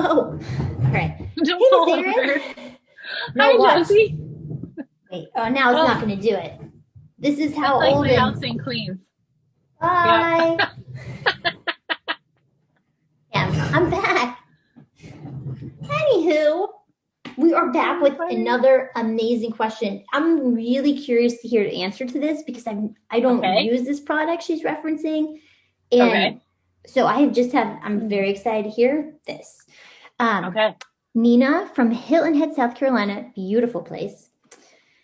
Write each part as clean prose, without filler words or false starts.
All right. Don't Hey, Miss fall Erin. over. No, Hi, watch. Josie. Wait. Oh, now it's not Oh, going to do it. This is it's how like old my and house in Queens. Yeah. bye. Yeah, I'm back. Anywho, we are back So with funny. another amazing question. I'm really curious to hear the answer to this because I don't Okay. use this product she's referencing, Okay. and so I'm very excited to hear this. Um, Okay. Nina from Hilton Head, South Carolina, beautiful place.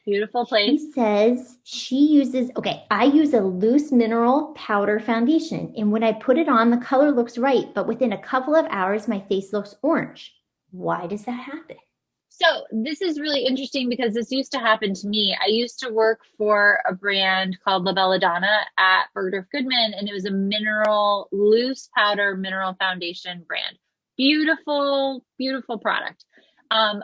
Beautiful She place. says she uses, okay, I use a loose mineral powder foundation. And when I put it on, the color looks right. But within a couple of hours, my face looks orange. Why does that happen? So this is really interesting because this used to happen to me. I used to work for a brand called La Belladonna at Bergdorf Goodman, and it was a mineral, loose powder mineral foundation brand. Beautiful, beautiful product.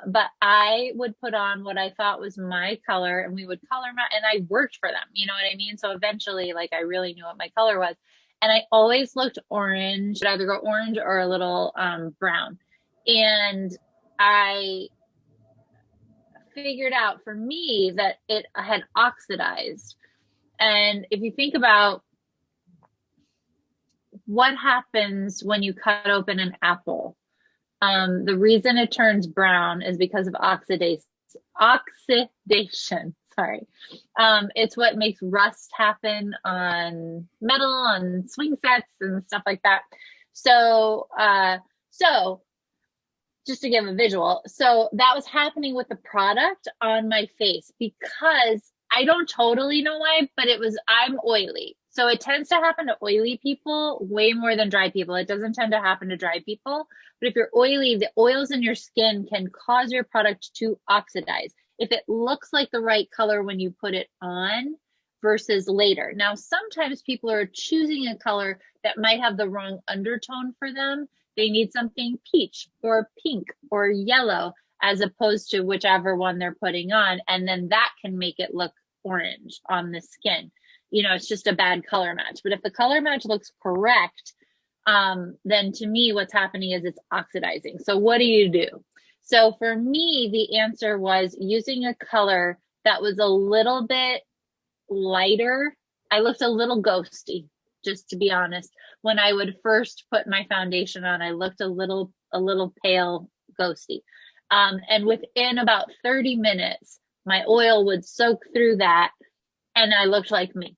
But I would put on what I thought was my color and we would color match, and I worked for them, you know what I mean? So eventually, like, I really knew what my color was. And I always looked orange, it'd either go orange or a little brown. And I figured out for me that it had oxidized. And if you think about what happens when you cut open an apple, the reason it turns brown is because of oxidation. Oxidation. Sorry. It's what makes rust happen on metal, on swing sets, and stuff like that. So just to give a visual. So that was happening with the product on my face because I don't totally know why, but I'm oily. So it tends to happen to oily people way more than dry people. It doesn't tend to happen to dry people. But if you're oily, the oils in your skin can cause your product to oxidize if it looks like the right color when you put it on versus later. Now, sometimes people are choosing a color that might have the wrong undertone for them. They need something peach or pink or yellow as opposed to whichever one they're putting on. And then that can make it look orange on the skin. You know, it's just a bad color match. But if the color match looks correct, then to me, what's happening is it's oxidizing. So what do you do? So for me, the answer was using a color that was a little bit lighter. I looked a little ghosty, just to be honest. When I would first put my foundation on, I looked a little pale, ghosty. And within about 30 minutes, my oil would soak through that and I looked like me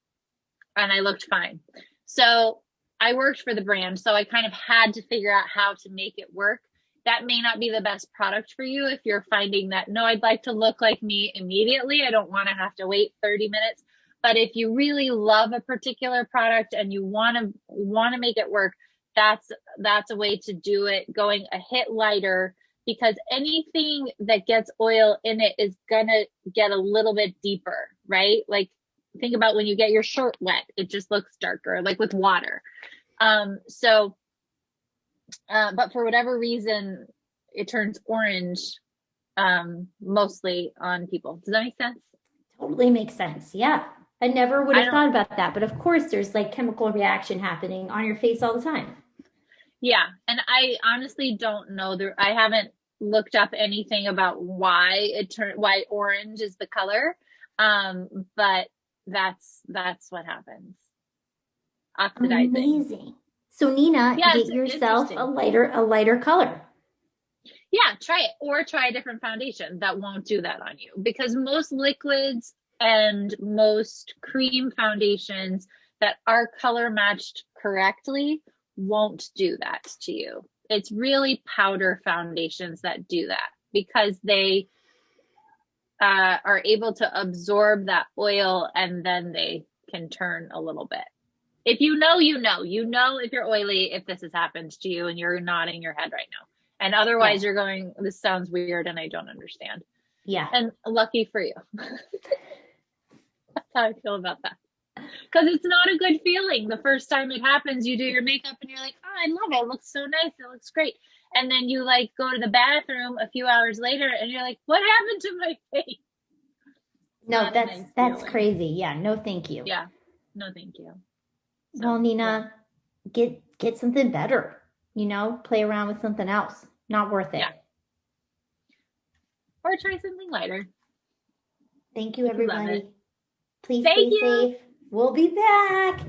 and I looked fine. So I worked for the brand, so I kind of had to figure out how to make it work. That may not be the best product for you if you're finding that, no, I'd like to look like me immediately. I don't want to have to wait 30 minutes. But if you really love a particular product and you want to make it work, that's a way to do it, going a hit lighter, because anything that gets oil in it is gonna get a little bit deeper, right? Like, think about when you get your shirt wet, it just looks darker, like with water. But for whatever reason, it turns orange mostly on people. Does that make sense? Totally makes sense. Yeah. I never would I have don't, thought about that. But of course, there's like chemical reaction happening on your face all the time. yeah. And I honestly don't know. I haven't looked up anything about why orange is the color. But that's what happens. Oxidizing. Amazing. So Nina, Yeah, get it's yourself interesting. a lighter color. Yeah, try it or try a different foundation that won't do that on you, because most liquids and most cream foundations that are color matched correctly won't do that to you. It's really powder foundations that do that because they are able to absorb that oil and then they can turn a little bit. If you know, if you're oily, if this has happened to you and you're nodding your head right now. And Yeah. otherwise you're going, this sounds weird and I don't understand. Yeah. And lucky for you. That's how I feel about that. Because it's not a good feeling. The first time it happens, you do your makeup and you're like, oh, I love it. It looks so nice. It looks great. And then you like go to the bathroom a few hours later and you're like, what happened to my face? No, Not a that's nice that's feeling. crazy. Yeah, no thank you. Yeah. No, thank you. Well, So, yeah. Nina, get something better. Play around with something else. Not worth it. Yeah. Or try something lighter. Thank you, If you love everybody. it. Please Thank stay you. safe. We'll be back.